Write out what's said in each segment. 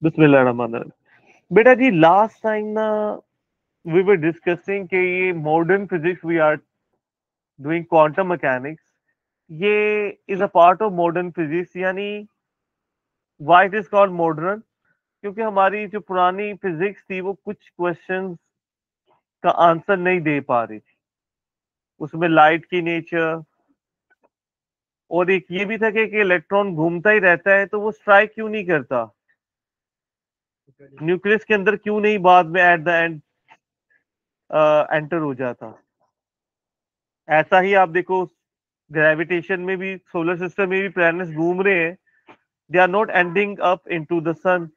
बिस्मिल्लाहिर्रहमानिर्रहीम। बेटा जी, लास्ट टाइम ना वी वर डिस्कसिंग कि ये modern physics we are doing quantum mechanics, ये is a part of modern physics. यानी why it is called modern, क्योंकि हमारी जो पुरानी फिजिक्स थी वो कुछ क्वेश्चंस का आंसर नहीं दे पा रही थी। उसमें लाइट की नेचर और एक ये भी था कि इलेक्ट्रॉन घूमता ही रहता है तो वो स्ट्राइक क्यों नहीं करता, न्यूक्लियस के अंदर क्यों नहीं बाद में एट द एंड एंटर हो जाता। ऐसा ही आप देखो, ग्रेविटेशन में भी, सोलर सिस्टम में भी प्लैनेट्स घूम रहे हैं, they are not ending up into the sun.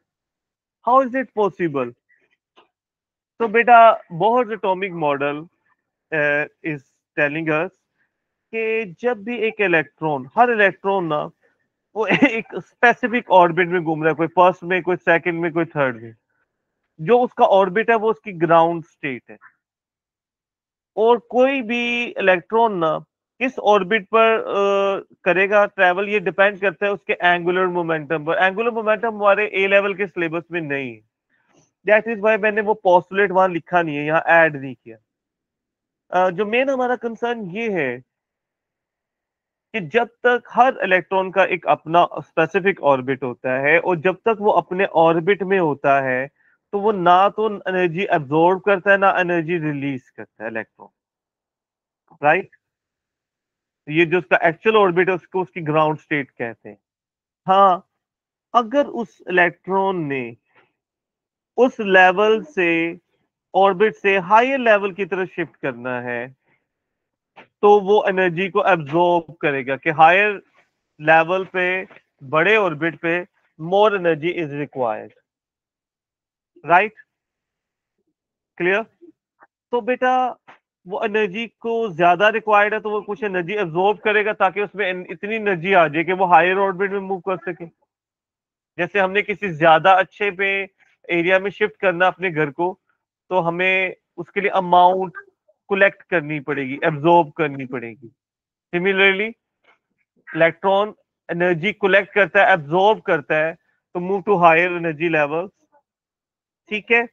How is it possible? तो बेटा, Bohr's atomic model is telling us कि जब भी एक इलेक्ट्रॉन, हर इलेक्ट्रॉन ना वो एक स्पेसिफिक ऑर्बिट में घूम रहा है, कोई फर्स्ट में, कोई सेकंड में, कोई थर्ड में। जो उसका ऑर्बिट है वो उसकी ग्राउंड स्टेट है। और कोई भी इलेक्ट्रॉन ना किस ऑर्बिट पर करेगा ट्रैवल, ये डिपेंड करता है उसके एंगुलर मोमेंटम पर। एंगुलर मोमेंटम हमारे ए लेवल के सिलेबस में नहीं है, दैट इज वाई मैंने वो पोस्टुलेट वहां लिखा नहीं है, यहाँ ऐड नहीं किया। जो मेन हमारा कंसर्न ये है कि जब तक हर इलेक्ट्रॉन का एक अपना स्पेसिफिक ऑर्बिट होता है और जब तक वो अपने ऑर्बिट में होता है तो वो ना तो एनर्जी एब्जॉर्ब करता है ना एनर्जी रिलीज करता है इलेक्ट्रॉन, राइट। ये जो उसका एक्चुअल ऑर्बिट है उसको उसकी ग्राउंड स्टेट कहते हैं। हाँ, अगर उस इलेक्ट्रॉन ने उस लेवल से, ऑर्बिट से हायर लेवल की तरफ शिफ्ट करना है तो वो एनर्जी को एब्जॉर्ब करेगा कि हायर लेवल पे, बड़े ऑर्बिट पे more energy is required, right. Clear? तो बेटा, वो एनर्जी को ज्यादा रिक्वायर्ड है तो वो कुछ एनर्जी एब्जॉर्ब करेगा ताकि उसमें इतनी एनर्जी आ जाए कि वो हायर ऑर्बिट में मूव कर सके। जैसे हमने किसी ज्यादा अच्छे पे एरिया में शिफ्ट करना अपने घर को, तो हमें उसके लिए अमाउंट कलेक्ट करनी पड़ेगी, एब्जॉर्ब करनी पड़ेगी। सिमिलरली, इलेक्ट्रॉन एनर्जी कलेक्ट करता है, एब्जॉर्ब करता है तो move to higher energy level. ठीक है?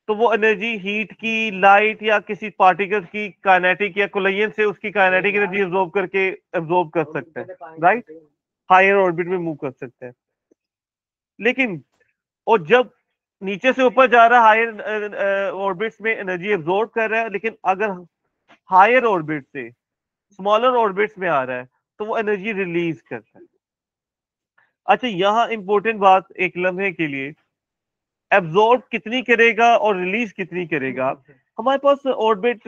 तो वो एनर्जी हीट की, लाइट या किसी पार्टिकल की काइनेटिक या कोलिजन से उसकी काइनेटिक एनर्जी एब्जॉर्ब करके एब्जॉर्ब कर सकते हैं, राइट। हायर ऑर्बिट में मूव कर सकते हैं। लेकिन और जब नीचे से ऊपर जा रहा है, हायर ऑर्बिट्स में एनर्जी एब्जॉर्ब कर रहा है, लेकिन अगर हायर ऑर्बिट से स्मॉलर ऑर्बिट्स में आ रहा है तो वो एनर्जी रिलीज करता है। अच्छा, यहां इंपॉर्टेंट बात एक लम्हे के लिए, एब्जॉर्ब कितनी करेगा और रिलीज कितनी करेगा। हमारे पास ऑर्बिट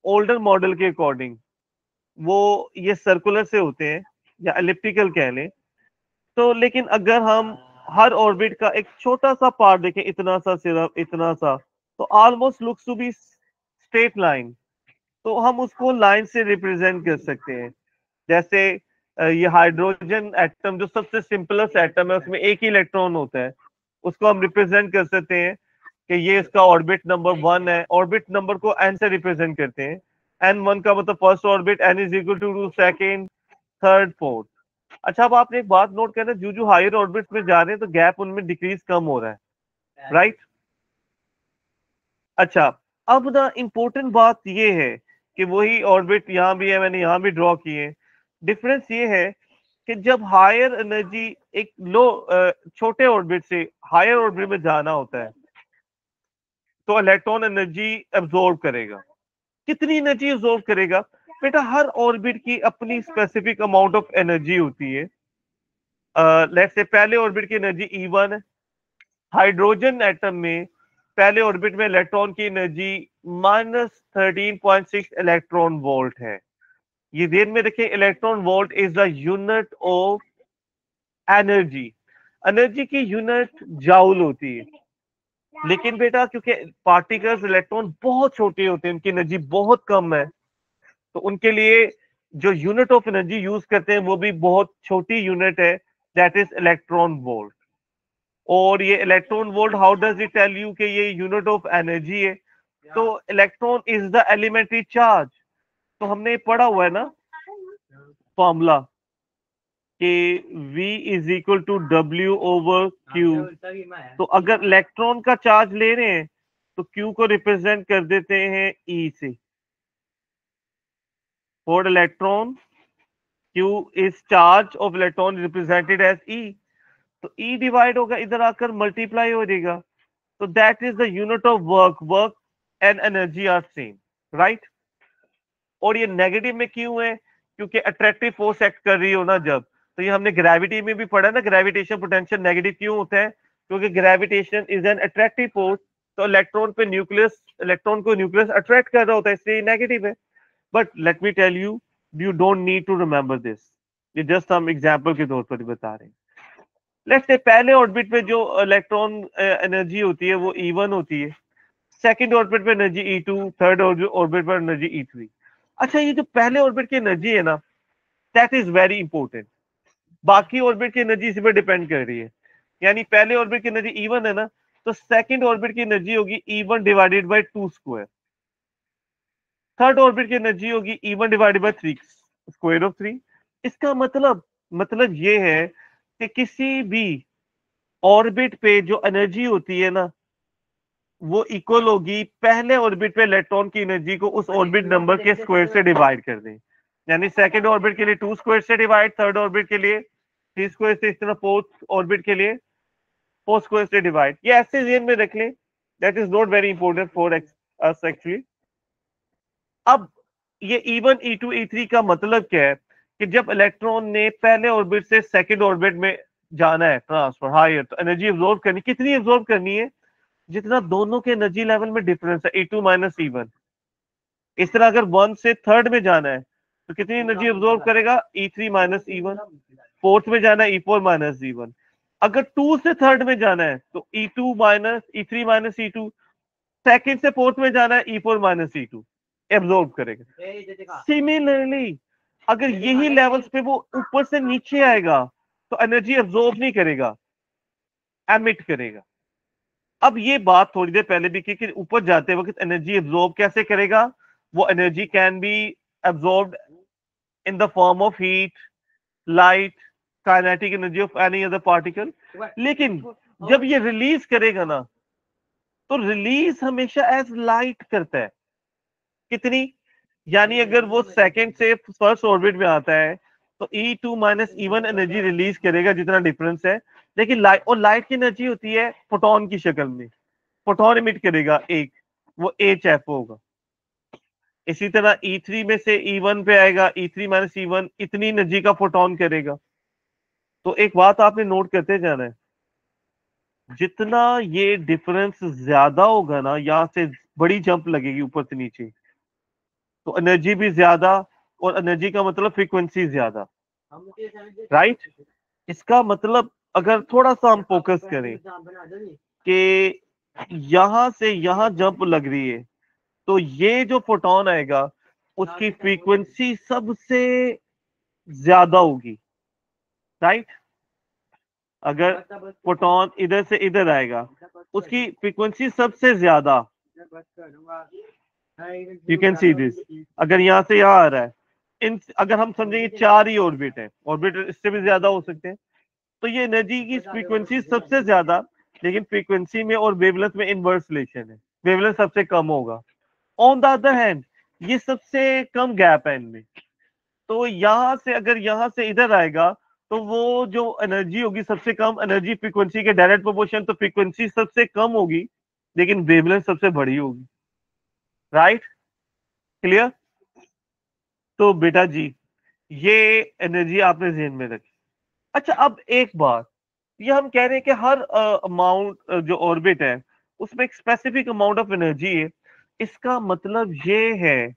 ओल्डर मॉडल के अकॉर्डिंग वो ये सर्कुलर से होते हैं या एलिप्टिकल कह लें। तो लेकिन अगर हम हर ऑर्बिट का एक छोटा सा पार्ट देखें, इतना सा, सिर्फ इतना सा, तो almost looks to be straight line. तो हम उसको लाइन से रिप्रेजेंट कर सकते हैं। जैसे ये हाइड्रोजन एटम जो सबसे सिंपलेस्ट एटम है, उसमें एक ही इलेक्ट्रॉन होता है, उसको हम रिप्रेजेंट कर सकते हैं कि ये इसका ऑर्बिट नंबर 1 है। ऑर्बिट नंबर को एन से रिप्रेजेंट करते हैं। N1 का मतलब first orbit, N is equal to second, third, fourth. अच्छा, अब आपने एक बात नोट करना, जो जो हायर ऑर्बिट्स में जा रहे हैं तो गैप उनमें डिक्रीज कम हो रहा है, राइट। अच्छा, अब ना इंपॉर्टेंट बात ये है कि वही ऑर्बिट यहाँ भी है, मैंने यहाँ भी ड्रॉ किए। डिफरेंस ये है कि जब हायर एनर्जी एक लो, छोटे ऑर्बिट से हायर ऑर्बिट में जाना होता है तो इलेक्ट्रॉन एनर्जी एब्जॉर्ब करेगा। कितनी एनर्जी एब्जॉर्ब करेगा? बेटा, हर ऑर्बिट की अपनी स्पेसिफिक अमाउंट ऑफ एनर्जी होती है। लेट्स से पहले ऑर्बिट की एनर्जी E1 है। हाइड्रोजन एटम में पहले ऑर्बिट में इलेक्ट्रॉन की एनर्जी -13.6 इलेक्ट्रॉन वोल्ट है। ये ध्यान में रखें, electron volt is the unit of energy. Energy की यूनिट जाउल होती है। लेकिन बेटा, क्योंकि पार्टिकल्स, इलेक्ट्रॉन बहुत छोटे होते हैं, उनकी एनर्जी बहुत कम है, तो उनके लिए जो यूनिट ऑफ एनर्जी यूज करते हैं वो भी बहुत छोटी यूनिट है, दैट इज इलेक्ट्रॉन वोल्ट। और ये electron volt, how does it tell you कि ये यूनिट ऑफ एनर्जी है? तो electron is the elementary charge. तो हमने पढ़ा हुआ है ना फॉर्मूला, कि V is equal to W over Q। तो अगर इलेक्ट्रॉन का चार्ज ले रहे हैं तो Q को रिप्रेजेंट कर देते हैं E से। For electron Q is charge of electron represented as E। तो E डिवाइड होगा, इधर आकर मल्टीप्लाई हो जाएगा। तो that is the unit of work and energy are same, right. और ये नेगेटिव में क्यों है? क्योंकि अट्रैक्टिव फोर्स एक्ट कर रही हो ना जब, तो ये हमने ग्रेविटी में भी पढ़ा ना, ग्रेविटेशन पोटेंशियल नेगेटिव क्यों होता है? क्योंकि gravitation is an attractive force. तो इलेक्ट्रॉन को न्यूक्लियस अट्रैक्ट कर रहा होता है, इसलिए नेगेटिव है। But let me tell you, you don't need to remember this, ये जस्ट हम एग्जाम्पल के तौर पर बता रहे हैं। लेट्स से पहले ऑर्बिट पे जो इलेक्ट्रॉन एनर्जी होती है वो E1 होती है, सेकंड ऑर्बिट पे एनर्जी E2, थर्ड ऑर्बिट पर एनर्जी E3। अच्छा, ये जो पहले ऑर्बिट की एनर्जी है ना, दैट इज वेरी इंपॉर्टेंट। बाकी ऑर्बिट की एनर्जी इसी पर डिपेंड कर रही है। यानी पहले ऑर्बिट की एनर्जी E1 है ना, तो सेकंड ऑर्बिट की एनर्जी होगी E1 divided by 2 square. Third orbit की एनर्जी होगी E1 divided by 3 square of 3। इसका मतलब ये है कि किसी भी ऑर्बिट पे जो एनर्जी होती है ना, वो इक्वल होगी पहले ऑर्बिट पे इलेक्ट्रॉन की एनर्जी को उस ऑर्बिट नंबर के स्क्वायर से डिवाइड कर दें। यानी सेकंड ऑर्बिट के लिए 2 स्क्वायर से डिवाइड, थर्ड ऑर्बिट के लिए 3 स्क्वायर से, इस तरह फोर्थ ऑर्बिट के लिए 4 स्क्वायर से डिवाइड। ये ऐसे जेन में रख लें, that is not very important for us actually. अब ये E1 E2 E3 का मतलब क्या है? कि जब इलेक्ट्रॉन ने पहले ऑर्बिट से सेकंड ऑर्बिट में जाना है, ट्रांसफर हायर, तो एनर्जी एब्जॉर्ब करनी, कितनी एब्जॉर्ब करनी है? जितना दोनों के एनर्जी लेवल में डिफरेंस है, E2 माइनस E1। इस तरह अगर 1 से थर्ड में जाना है तो कितनी एनर्जी एब्जॉर्ब करेगा? E3 minus E1। फोर्थ में जाना है E4 माइनस E1। अगर 2 से थर्ड में जाना है तो E2 minus E3 minus E2। Second से फोर्थ में जाना है E4 माइनस E2 एब्जॉर्ब करेगा। सिमिलरली अगर यही लेवल्स पे वो ऊपर से नीचे आएगा तो एनर्जी एब्जॉर्ब नहीं करेगा, एमिट करेगा। अब ये बात थोड़ी देर पहले भी की कि ऊपर जाते वक्त एनर्जी एब्जॉर्ब कैसे करेगा? वो energy can be absorbed in the form of heat, light, kinetic energy of any other particle. लेकिन जब ये रिलीज करेगा ना, तो रिलीज हमेशा एज लाइट करता है। कितनी? यानी अगर वो सेकंड से फर्स्ट ऑर्बिट में आता है तो E2 minus E1 energy release करेगा, जितना डिफरेंस है। लेकिन लाइट की एनर्जी होती है फोटोन की शक्ल में, फोटोन इमिट करेगा एक, वो HF होगा। इसी तरह E3 में से E1 पे आएगा, E3 माइनस E1 इतनी एनर्जी का फोटोन करेगा। तो एक बात आपने नोट करते जाना है, जितना ये डिफरेंस ज्यादा होगा ना, यहां से बड़ी जंप लगेगी ऊपर से नीचे, तो एनर्जी भी ज्यादा, और एनर्जी का मतलब फ्रीक्वेंसी ज्यादा, राइट। इसका मतलब अगर थोड़ा सा हम फोकस करें कि यहां से यहां जंप लग रही है, तो ये जो फोटोन आएगा उसकी फ्रीक्वेंसी सबसे ज्यादा होगी, राइट। अगर फोटोन इधर से इधर आएगा, उसकी फ्रीक्वेंसी सबसे ज्यादा, यू कैन सी दिस। अगर यहाँ से यहाँ आ रहा है, अगर हम समझेंगे 4 ही ऑर्बिट है, ऑर्बिट इससे भी ज्यादा हो सकते हैं, तो ये एनर्जी की फ्रीक्वेंसी सबसे ज्यादा, लेकिन फ्रीक्वेंसी में और वेवलेंथ में इनवर्स रिलेशन है, वेवलेंथ सबसे कम होगा। ऑन द अदर हैंड ये सबसे कम गैप है इनमें। तो यहां से अगर यहां से इधर आएगा, तो वो जो एनर्जी होगी सबसे कम, एनर्जी फ्रीक्वेंसी के डायरेक्ट प्रोपोर्शन, तो फ्रीक्वेंसी सबसे कम होगी लेकिन वेवलेंथ सबसे बड़ी होगी, राइट। क्लियर? तो बेटा जी, ये एनर्जी आपने ध्यान में रखी। अच्छा, अब एक बात, ये हम कह रहे हैं कि हर अमाउंट जो ऑर्बिट है उसमें एक स्पेसिफिक अमाउंट ऑफ एनर्जी है। इसका मतलब ये है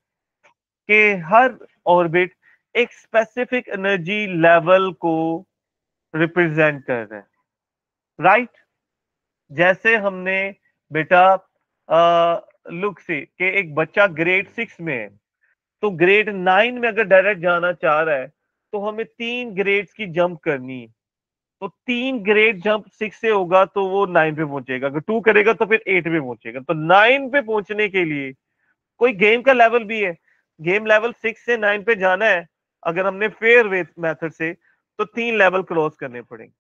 कि हर ऑर्बिट एक स्पेसिफिक एनर्जी लेवल को रिप्रेजेंट कर रहे हैं, राइट। जैसे हमने बेटा लुक से कि एक बच्चा ग्रेड 6 में है, तो ग्रेड 9 में अगर डायरेक्ट जाना चाह रहा है तो हमें 3 ग्रेड्स की जंप करनी है। तो 3 ग्रेड जंप 6 से होगा तो वो 9 पे पहुंचेगा, अगर 2 करेगा तो फिर 8 पे पहुंचेगा। तो 9 पे पहुंचने के लिए कोई गेम का लेवल भी है, गेम लेवल 6 से 9 पे जाना है अगर हमने फेयर वे मेथड से, तो 3 लेवल क्रॉस करने पड़ेंगे।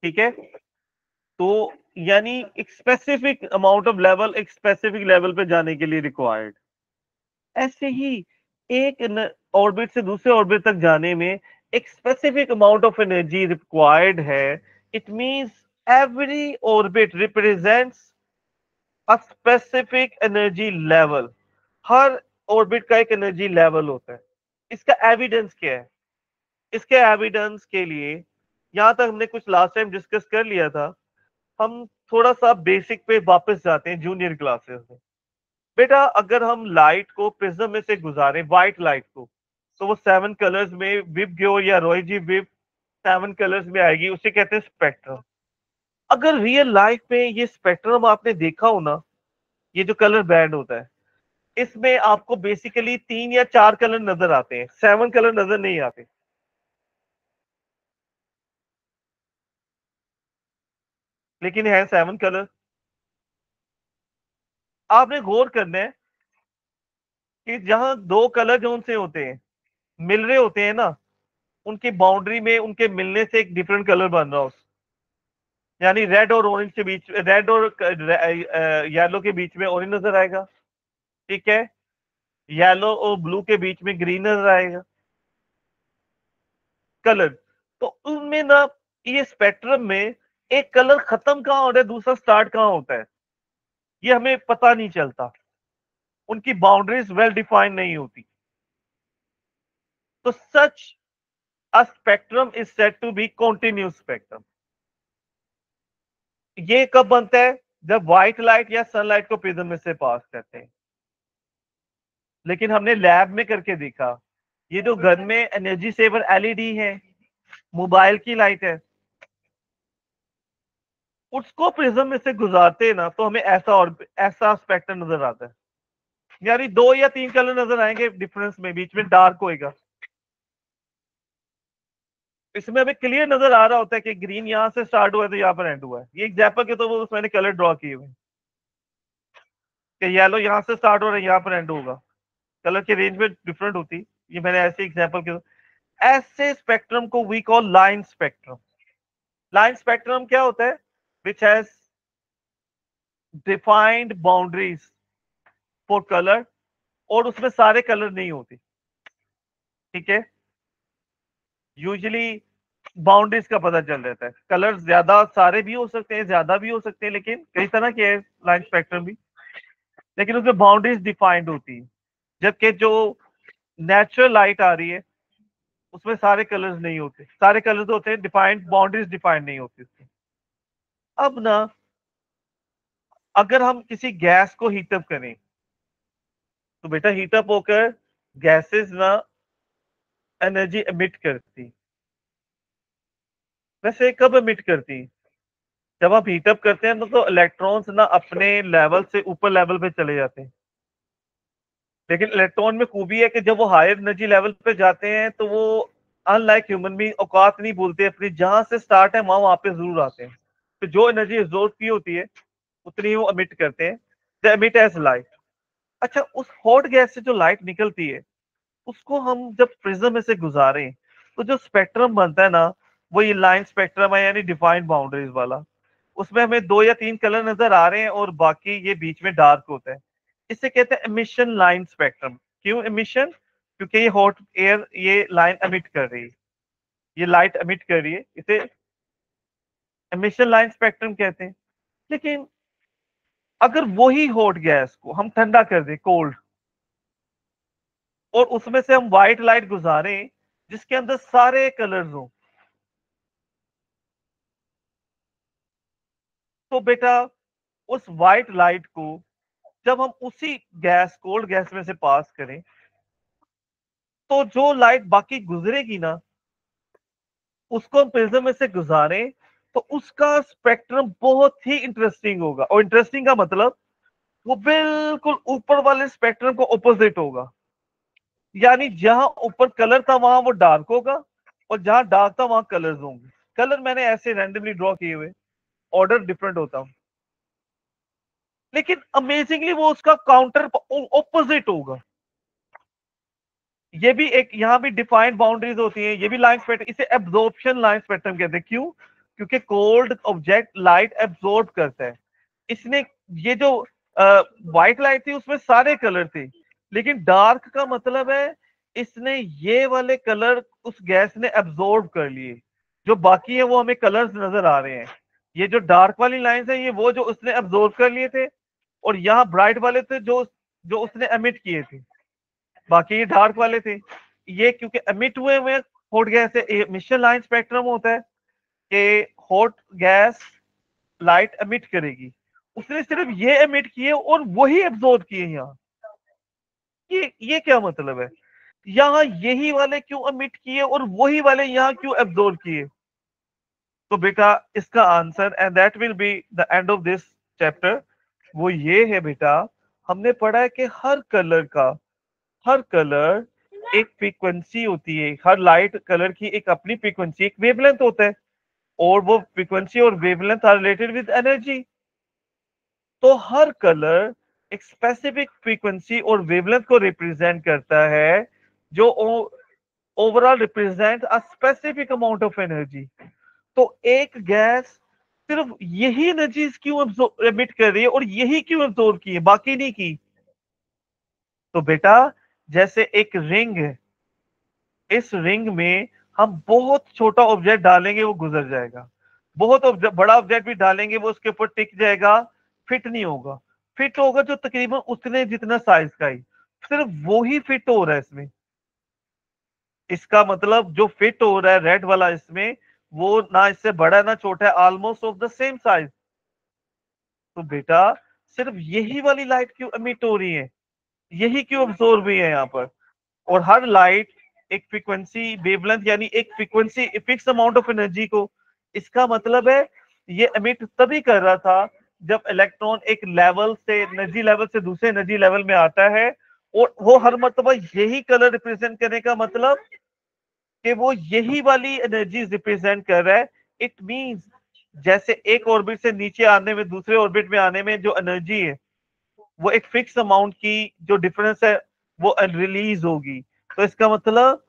ठीक है, तो यानी एक स्पेसिफिक अमाउंट ऑफ लेवल एक स्पेसिफिक लेवल पे जाने के लिए रिक्वायर्ड। ऐसे ही एक ऑर्बिट से दूसरे ऑर्बिट तक जाने में एक specific amount of energy required है। It means every orbit represents a specific energy level. हर ऑर्बिट का एक एनर्जी लेवल होता है। इसका एविडेंस क्या है? इसके एविडेंस के लिए यहां तक हमने कुछ लास्ट टाइम डिस्कस कर लिया था। हम थोड़ा सा बेसिक पे वापस जाते हैं जूनियर क्लासेस में। बेटा अगर हम लाइट को प्रिज्म में से गुजारें, व्हाइट लाइट को, तो वो 7 कलर्स में विब ग्योर या रॉयजी विब 7 कलर्स में आएगी, उसे कहते हैं स्पेक्ट्रम। अगर रियल लाइफ में ये स्पेक्ट्रम आपने देखा हो ना, ये जो कलर बैंड होता है, इसमें आपको बेसिकली 3 या 4 कलर नजर आते हैं, 7 कलर नजर नहीं आते। लेकिन है 7 कलर। आपने गौर करना है कि जहां दो कलर जो उनसे होते हैं, मिल रहे होते हैं ना, उनकी बाउंड्री में उनके मिलने से एक डिफरेंट कलर बन रहा हो। यानी रेड और ऑरेंज के बीच, रेड और येलो के बीच में ऑरेंज नजर आएगा। ठीक है, येलो और ब्लू के बीच में ग्रीन नजर आएगा कलर। तो उनमें ना, ये स्पेक्ट्रम में एक कलर खत्म कहां होता है, दूसरा स्टार्ट कहां होता है, ये हमें पता नहीं चलता। उनकी बाउंड्रीज वेल डिफाइंड नहीं होती। तो such a spectrum is said to be continuous spectrum. ये कब बनता है? जब व्हाइट लाइट या सनलाइट को प्रिज्म में से पास करते हैं। लेकिन हमने लैब में करके देखा, ये जो घर में एनर्जी सेवर एलईडी है, मोबाइल की लाइट है, उसको प्रिज्म में से गुजारते हैं ना, तो हमें ऐसा और ऐसा स्पेक्ट्रम नजर आता है। यानी 2 या 3 कलर नजर आएंगे डिफरेंस में, बीच में डार्क होएगा। इसमें हमें क्लियर नजर आ रहा होता है कि ग्रीन यहां से स्टार्ट हुआ है तो यहां पर एंड हुआ है। ये एग्जाम्पल के तो वो मैंने कलर ड्रॉ किए हुए कि येलो यहां से स्टार्ट हो रहा है, यहां पर एंड होगा। कलर की रेंज में डिफरेंट होती। ये मैंने ऐसे एग्जाम्पल के, ऐसे स्पेक्ट्रम को we call line spectrum. Line spectrum क्या होता है? Which has defined boundaries for colour, और उसमें सारे कलर नहीं होते। ठीक है, यूजुअली बाउंड्रीज का पता चल जाता है। कलर ज्यादा सारे भी हो सकते हैं, ज्यादा भी हो सकते हैं, लेकिन कई तरह के है लाइन स्पेक्ट्रम भी। लेकिन उसमें बाउंड्रीज डिफाइंड होती है। जबकि जो नेचुरल लाइट आ रही है, उसमें सारे कलर्स नहीं होते। सारे कलर्स होते हैं डिफाइंड, बाउंड्रीज डिफाइंड नहीं होती उसमें। अब ना, अगर हम किसी गैस को हीटअप करें, तो बेटा हीटअप होकर गैसेस ना एनर्जी एमिट करती। वैसे कब एमिट करती? जब आप हीटअप करते हैं ना, तो इलेक्ट्रॉन्स ना अपने लेवल से ऊपर लेवल पे चले जाते हैं। लेकिन इलेक्ट्रॉन में खूबी है कि जब वो हायर एनर्जी लेवल पे जाते हैं, तो वो अनलाइक ह्यूमन बीइंग औकात नहीं भूलते अपनी, जहां से स्टार्ट है वहां पे जरूर आते हैं। तो जो एनर्जी एब्जॉर्ब की होती है, उतनी ही वो एमिट करते हैं। The emit as light. अच्छा, उस हॉट गैस से जो लाइट निकलती है, उसको हम जब प्रिज्म में से गुजारें, तो जो स्पेक्ट्रम बनता है ना, वो ये लाइन स्पेक्ट्रम है, यानी डिफाइंड बाउंड्रीज वाला। उसमें हमें 2 या 3 कलर नजर आ रहे हैं और बाकी ये बीच में डार्क होता है। इसे कहते हैं एमिशन लाइन स्पेक्ट्रम। क्यों एमिशन? क्योंकि ये हॉट एयर ये लाइन एमिट कर रही है, ये लाइट एमिट कर रही है, इसे एमिशन लाइन स्पेक्ट्रम कहते हैं। लेकिन अगर वही हॉट गैस को हम ठंडा कर दें, कोल्ड, और उसमें से हम व्हाइट लाइट गुजारें जिसके अंदर सारे कलर्स हो, तो बेटा उस व्हाइट लाइट को जब हम उसी गैस, कोल्ड गैस में से पास करें, तो जो लाइट बाकी गुजरेगी ना, उसको हम प्रिज्म में से गुजारें, तो उसका स्पेक्ट्रम बहुत ही इंटरेस्टिंग होगा। और इंटरेस्टिंग का मतलब वो बिल्कुल ऊपर वाले स्पेक्ट्रम को ऑपोजिट होगा। यानी जहां ऊपर कलर था वहां वो डार्क होगा, और जहां डार्क था वहां कलर्स होंगे। कलर मैंने ऐसे रैंडमली ड्रॉ किए हुए, ऑर्डर डिफरेंट होता हूं, लेकिन अमेजिंगली वो उसका काउंटर ऑपोजिट होगा। ये भी एक, यहाँ भी डिफाइंड बाउंड्रीज होती हैं, ये भी लाइन स्पेक्ट्रम, इसे एब्जॉर्प्शन लाइन स्पेक्ट्रम कहते हैं। क्यों? क्योंकि कोल्ड ऑब्जेक्ट लाइट एब्जॉर्ब करता है। इसने, ये जो व्हाइट लाइट थी उसमें सारे कलर थे, लेकिन डार्क का मतलब है इसने ये वाले कलर उस गैस ने एब्जॉर्ब कर लिए। जो बाकी है वो हमें कलर्स नजर आ रहे हैं। ये जो डार्क वाली लाइंस है ये वो जो उसने एब्जॉर्ब कर लिए थे, और यहाँ ब्राइट वाले थे जो जो उसने एमिट किए थे। बाकी ये डार्क वाले थे। ये क्योंकि एमिट हुए हुए हॉट गैस है, एमिशन लाइन स्पेक्ट्रम होता है कि हॉट गैस लाइट एमिट करेगी। उसने सिर्फ ये एमिट किए और वही एब्जॉर्ब किए यहाँ। ये क्या मतलब है? यहाँ यही वाले क्यों एमिट किए और वही वाले यहाँ क्यों एब्जॉर्ब किए? तो बेटा इसका answer, and that will be the end of this chapter, वो ये है बेटा, हमने पढ़ा है कि हर कलर एक फ्रीक्वेंसी होती है। हर लाइट कलर की एक अपनी फ्रीक्वेंसी, एक वेवलेंथ होता है, और वो फ्रीक्वेंसी और wavelength are related with energy. तो हर कलर एक स्पेसिफिक फ्रीक्वेंसी और वेवलेंथ को रिप्रेजेंट करता है, जो overall represent a specific amount of energy. तो एक गैस सिर्फ यही एनर्जी क्यों एमिट कर रही है और यही क्यों एब्जॉर्ब की है, बाकी नहीं की? तो बेटा जैसे एक रिंग है, इस रिंग में हम बहुत छोटा ऑब्जेक्ट डालेंगे वो गुजर जाएगा, बहुत बड़ा ऑब्जेक्ट भी डालेंगे वो उसके ऊपर टिक जाएगा, फिट नहीं होगा। फिट होगा जो तकरीबन उतने जितना साइज का ही, सिर्फ वो ही फिट हो रहा है इसमें। इसका मतलब जो फिट हो रहा है रेड वाला इसमें, वो ना इससे बड़ा ना छोटा है, almost of the same size. तो बेटा सिर्फ यही वाली लाइट क्यों एमिट हो रही है, यही क्यों अब्सॉर्ब हुई है यहाँ पर? और हर लाइट एक फ्रीक्वेंसी वेवलेंथ, यानी एक frequency fix amount of energy को, इसका मतलब है ये एमिट तभी कर रहा था जब इलेक्ट्रॉन एक लेवल से, एनर्जी लेवल से दूसरे एनर्जी लेवल में आता है, और वो हर मर्तबा यही कलर रिप्रेजेंट करने का मतलब कि वो यही वाली एनर्जी रिप्रेजेंट कर रहा है। इट मींस जैसे एक ऑर्बिट से नीचे आने में दूसरे ऑर्बिट में आने में जो एनर्जी है, वो एक फिक्स अमाउंट की जो डिफरेंस है वो रिलीज होगी। तो इसका मतलब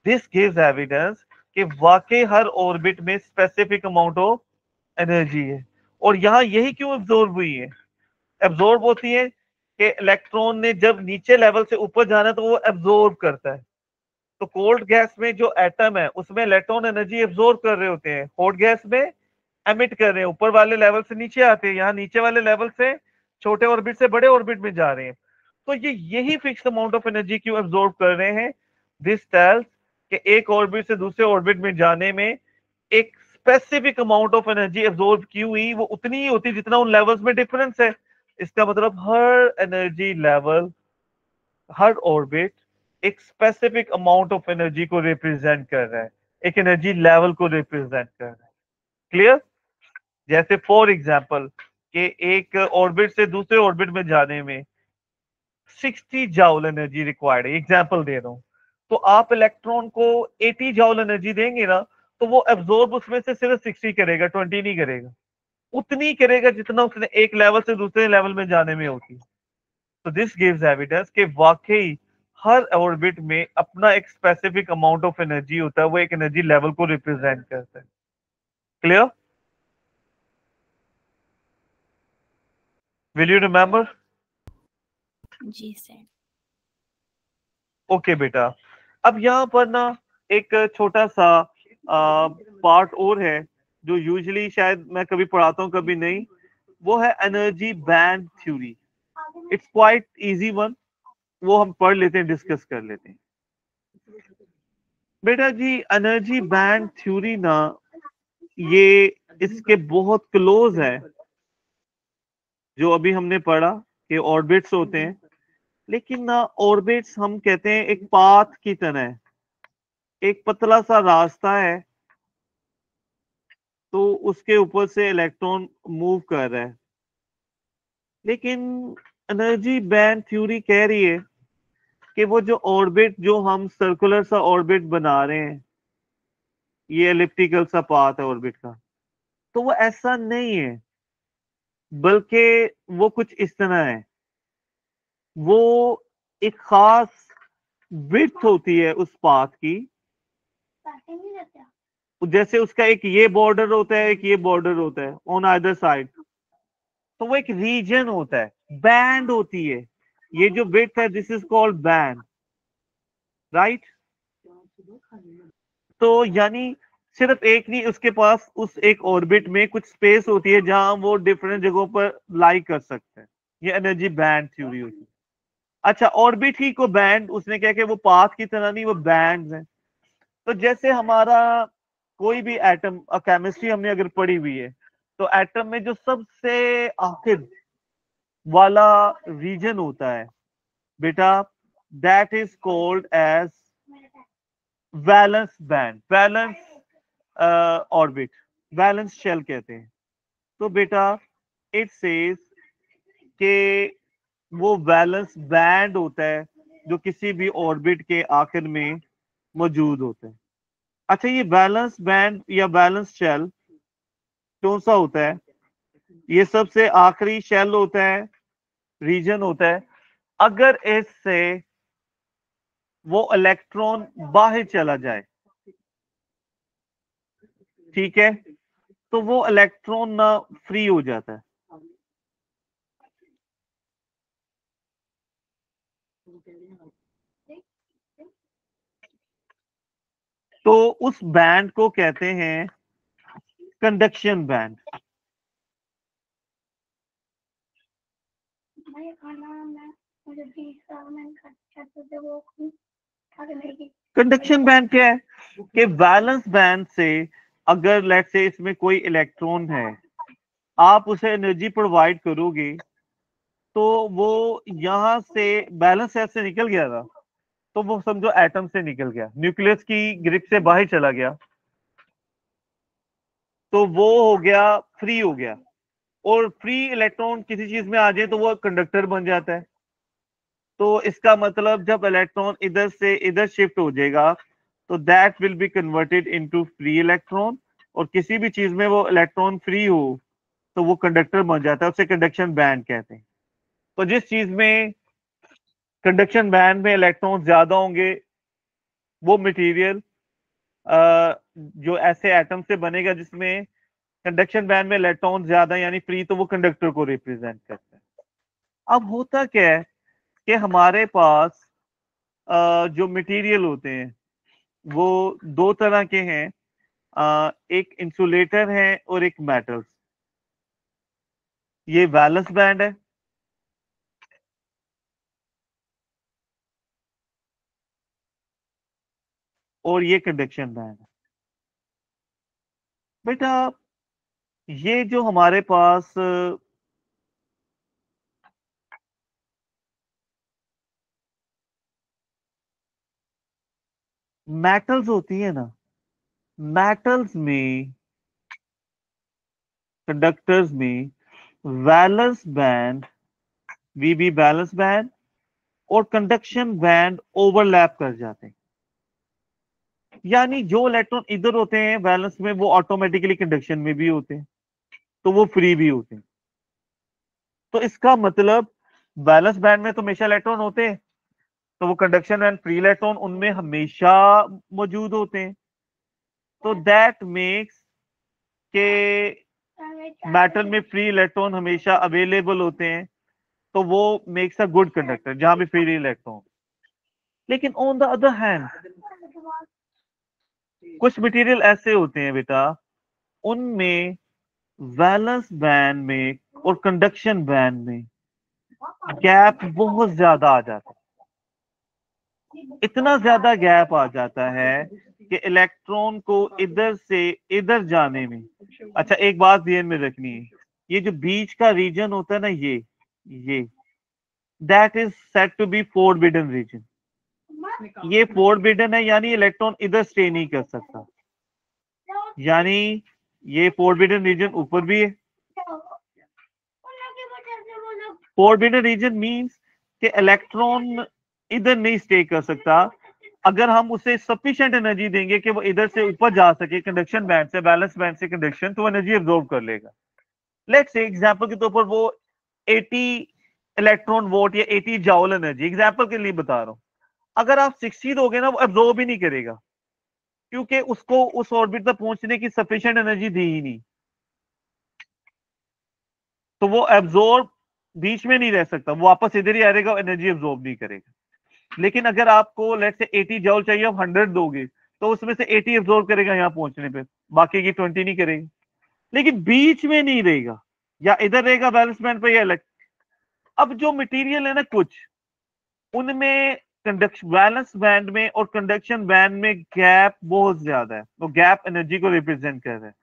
दिस गिव्स एविडेंस कि वाकई हर ऑर्बिट में स्पेसिफिक अमाउंट ऑफ एनर्जी है। और यहाँ यही क्यों एब्जॉर्ब हुई है? एब्जॉर्ब होती है कि इलेक्ट्रॉन ने जब नीचे लेवल से ऊपर जाना है तो वो एब्जॉर्ब करता है। तो कोल्ड गैस में जो एटम है उसमें इलेक्ट्रॉन एनर्जी एब्जॉर्ब कर रहे होते हैं, हॉट गैस में एमिट कर रहे हैं, ऊपर वाले लेवल से नीचे आते हैं, यहाँ नीचे वाले लेवल से छोटे ऑर्बिट से बड़े ऑर्बिट में जा रहे हैं। तो ये यही फिक्स अमाउंट ऑफ एनर्जी क्यों एब्जॉर्ब कर रहे हैं? दिस टेल्स कि एक ऑर्बिट से दूसरे ऑर्बिट में जाने में एक specific amount of energy absorb की हुई वो उतनी ही होती जितना उन लेवल्स में डिफरेंस है। इसका मतलब हर एनर्जी लेवल, हर ऑर्बिट एक स्पेसिफिक अमाउंट ऑफ एनर्जी को रिप्रेजेंट कर रहा है, एक एनर्जी लेवल को रिप्रेजेंट कर रहा है। क्लियर? जैसे फॉर एग्जांपल कि एक ऑर्बिट से दूसरे ऑर्बिट में जाने में 60 जाउल एनर्जी रिक्वायर्ड है, एग्जांपल दे रहा हूं। तो आप इलेक्ट्रॉन को 80 जाउल एनर्जी देंगे ना, तो वो एब्जॉर्ब उसमें से सिर्फ 60 करेगा, 20 नहीं करेगा। उतनी करेगा जितना उसने एक लेवल से दूसरे लेवल में जाने में होती। तो दिस गिव्स एविडेंस कि वाकई हर ऑर्बिट में अपना एक स्पेसिफिक अमाउंट ऑफ एनर्जी होता है, वो एक एनर्जी लेवल को रिप्रेजेंट करता है। क्लियर? Will you remember? जी सर। ओके बेटा, अब यहाँ पर ना एक छोटा सा पार्ट और है जो यूजुअली शायद मैं कभी पढ़ाता हूँ कभी नहीं, वो है energy band theory. It's quite easy one, वो हम पढ़ लेते हैं, डिस्कस कर लेते हैं। बेटा जी एनर्जी बैंड थ्योरी ना, ये इसके बहुत क्लोज है जो अभी हमने पढ़ा कि ऑर्बिट्स होते हैं। लेकिन ना ऑर्बिट्स हम कहते हैं एक पाथ की तरह है, एक पतला सा रास्ता है, तो उसके ऊपर से इलेक्ट्रॉन मूव कर रहा है। लेकिन एनर्जी बैंड थ्योरी कह रही है कि वो जो ऑर्बिट, जो हम सर्कुलर सा ऑर्बिट बना रहे हैं, ये एलिप्टिकल सा पाथ है ऑर्बिट का, तो वो ऐसा नहीं है, बल्कि वो कुछ इस तरह है। वो एक खास विड्थ होती है उस पाथ की, जैसे उसका एक ये बॉर्डर होता है, एक ये बॉर्डर होता है ऑन आइदर साइड, तो वो एक रीजन होता है, बैंड होती है। ये जो विड्थ है this is called band, right. तो यानी सिर्फ एक नहीं, उसके पास उस एक ऑर्बिट में कुछ स्पेस होती है जहां वो डिफरेंट जगहों पर लाई कर सकते हैं। ये एनर्जी बैंड थ्योरी होती है। अच्छा, ऑर्बिट ही को बैंड, उसने क्या कि वो पाथ की तरह नहीं, वो बैंड्स हैं। तो जैसे हमारा कोई भी एटम, केमिस्ट्री हमने अगर पढ़ी हुई है, तो एटम में जो सबसे आखिर वाला रीजन होता है बेटा, that is called as valence band, valence orbit, valence shell कहते हैं। तो बेटा इट सेज कि वो वैलेंस बैंड होता है जो किसी भी ऑर्बिट के आखिर में मौजूद होता है। अच्छा, ये बैलेंस बैंड या बैलेंस शेल कौन सा होता है? ये सबसे आखिरी शेल होता है, रीजन होता है। अगर इससे वो इलेक्ट्रॉन बाहर चला जाए, ठीक है, तो वो इलेक्ट्रॉन ना फ्री हो जाता है। तो उस बैंड को कहते हैं कंडक्शन बैंड। कंडक्शन बैंड क्या है कि वैलेंस बैंड से अगर लेट से इसमें कोई इलेक्ट्रॉन है, आप उसे एनर्जी प्रोवाइड करोगे, तो वो यहां से बैलेंस से निकल गया था, तो वो समझो एटम से निकल गया, न्यूक्लियस की ग्रिप से बाहर चला गया, तो वो हो गया, फ्री हो गया। और फ्री इलेक्ट्रॉन किसी चीज में आ जाए तो वो कंडक्टर बन जाता है। तो इसका मतलब जब इलेक्ट्रॉन इधर से इधर शिफ्ट हो जाएगा, तो that will be converted into free electron, और किसी भी चीज में वो इलेक्ट्रॉन फ्री हो तो वो कंडक्टर बन जाता है, उसे कंडक्शन बैंड कहते हैं। तो जिस चीज में कंडक्शन बैंड में इलेक्ट्रॉन ज्यादा होंगे, वो मटेरियल जो ऐसे एटम से बनेगा जिसमें कंडक्शन बैंड में इलेक्ट्रॉन ज्यादा यानी फ्री, तो वो कंडक्टर को रिप्रेजेंट करता है। अब होता क्या है कि हमारे पास जो मटेरियल होते हैं वो दो तरह के हैं, एक इंसुलेटर है और एक मेटल्स। ये वैलेंस बैंड है, और ये कंडक्शन बैंड है। बेटा ये जो हमारे पास मेटल्स होती है ना, मेटल्स में, कंडक्टर्स में वैलेंस बैंड, वीबी वैलेंस बैंड और कंडक्शन बैंड ओवरलैप कर जाते हैं। यानी जो इलेक्ट्रॉन इधर होते हैं वैलेंस में, वो ऑटोमेटिकली कंडक्शन में भी होते हैं, तो वो फ्री भी होते हैं। तो इसका मतलब वैलेंस बैंड में तो हमेशा इलेक्ट्रॉन होते हैं, तो वो कंडक्शन बैंड फ्री इलेक्ट्रॉन उनमें हमेशा मौजूद होते हैं। तो दैट मेक्स के मेटल में फ्री इलेक्ट्रॉन हमेशा अवेलेबल होते हैं, तो वो मेक्स अ गुड कंडक्टर जहां भी फ्री इलेक्ट्रॉन। लेकिन ऑन द अदर हैंड कुछ मटेरियल ऐसे होते हैं बेटा, उनमें वैलेंस बैंड में और कंडक्शन बैंड में गैप बहुत ज्यादा आ जाता है। इतना ज्यादा गैप आ जाता है कि इलेक्ट्रॉन को इधर से इधर जाने में, अच्छा एक बात ध्यान में रखनी है, ये जो बीच का रीजन होता है ना, ये that is set to be forbidden region. ये फोरबिडन है, यानी इलेक्ट्रॉन इधर स्टे नहीं कर सकता। यानी ये फोरबिडन रीजन ऊपर भी है। फोरबिडन रीजन मींस कि इलेक्ट्रॉन इधर नहीं स्टे कर सकता। अगर हम उसे सफिशिएंट एनर्जी देंगे कि वो इधर से ऊपर जा सके कंडक्शन बैंड से, बैलेंस बैंड से कंडक्शन, तो एनर्जी एब्जॉर्ब कर लेगा। लेट्स से एग्जांपल के तौर पर वो 80 इलेक्ट्रॉन वोल्ट या 80 जाउल एनर्जी, एग्जांपल के लिए बता रहा हूं, अगर आप 60 दोगे ना, वो एब्जॉर्ब ही नहीं करेगा, क्योंकि उसको उस ऑर्बिट तक पहुंचने की सफिशिएंट एनर्जी दी ही नहीं, तो वो एब्जॉर्ब बीच में नहीं रह सकता, वो वापस इधर ही आएगा, एनर्जी एब्जॉर्ब नहीं करेगा। लेकिन अगर आपको लेट से 80 जॉल चाहिए, आप 100 दोगे, तो उसमें से 80 एब्जॉर्ब करेगा यहाँ पहुंचने पे, बाकी की 20 नहीं करेगा। लेकिन बीच में नहीं रहेगा, या इधर रहेगा बैलेंस बैंड पे, या इलेक्ट्रिक। अब जो मटेरियल है ना, कुछ उनमें कंडक्शन बैलेंस बैंड में और कंडक्शन बैंड में गैप बहुत ज्यादा है, तो गैप एनर्जी को रिप्रेजेंट कर रहा है।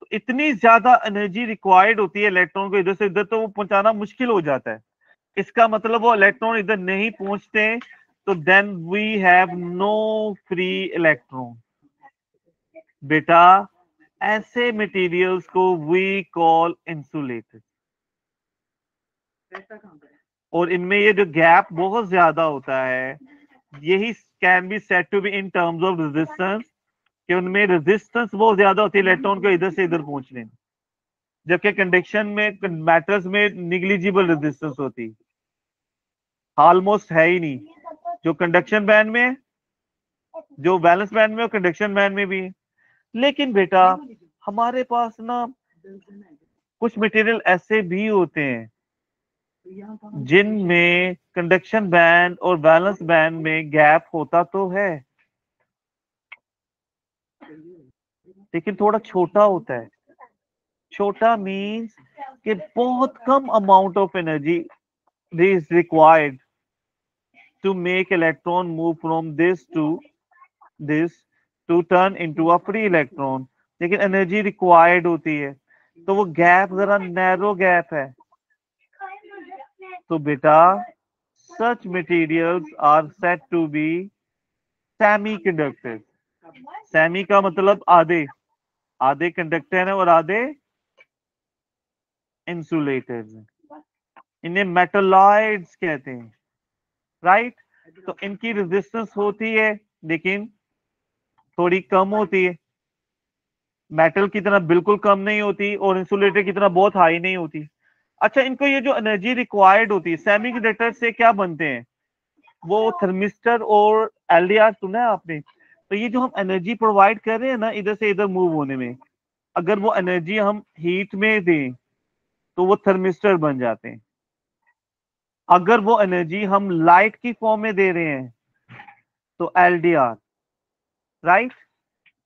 तो इतनी ज्यादा एनर्जी रिक्वायर्ड होती है इलेक्ट्रॉन को इधर से इधर, तो वो पहुंचाना मुश्किल हो जाता है। इसका मतलब वो इलेक्ट्रॉन इधर नहीं पहुंचते, तो then we have no free electron. बेटा ऐसे मटेरियल्स को वी कॉल इंसुलेटेड, और इनमें ये जो गैप बहुत ज्यादा होता है, यही can be said to be in terms of resistance, कि उनमें रेजिस्टेंस बहुत ज्यादा होती है इलेक्ट्रॉन को इधर से इधर पहुंचने में, जबकि कंडक्शन में मैटर्स में निग्लिजिबल रेजिस्टेंस होती है, ऑलमोस्ट है ही नहीं, जो कंडक्शन बैंड में, जो बैलेंस बैंड में और कंडक्शन बैंड में भी है। लेकिन बेटा हमारे पास ना कुछ मटेरियल ऐसे भी होते हैं जिनमें कंडक्शन बैंड और बैलेंस बैंड में गैप होता तो है, लेकिन थोड़ा छोटा होता है। छोटा मीन्स कि बहुत कम amount of energy is required to make electron move from this to turn into a free electron, लेकिन एनर्जी रिक्वायर्ड होती है, तो वो गैप जरा नैरो गैप है। तो बेटा such materials are said to be semiconductors। Semi का मतलब आधे, आधे कंडक्टर है और आधे इंसुलेटर्स हैं। इन्हें मेटलॉइड्स कहते हैं, राइट। तो इनकी रेजिस्टेंस होती है लेकिन थोड़ी कम होती है, मेटल की तरह बिल्कुल कम नहीं होती और इंसुलेटर की तरह बहुत हाई नहीं होती। अच्छा, इनको ये जो एनर्जी रिक्वायर्ड होती है, सेमीकंडक्टर से क्या बनते हैं, वो थर्मिस्टर और एलडीआर सुना है आपने। तो ये जो हम एनर्जी प्रोवाइड कर रहे हैं ना इधर से इधर मूव होने में, अगर वो एनर्जी हम हीट में दें तो वो थर्मिस्टर बन जाते हैं। अगर वो एनर्जी हम लाइट की फॉर्म में दे रहे हैं तो LDR, right,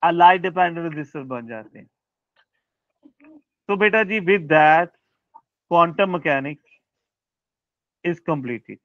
light dependent resistor बन जाते हैं। तो बेटा जी with that quantum mechanics is completed.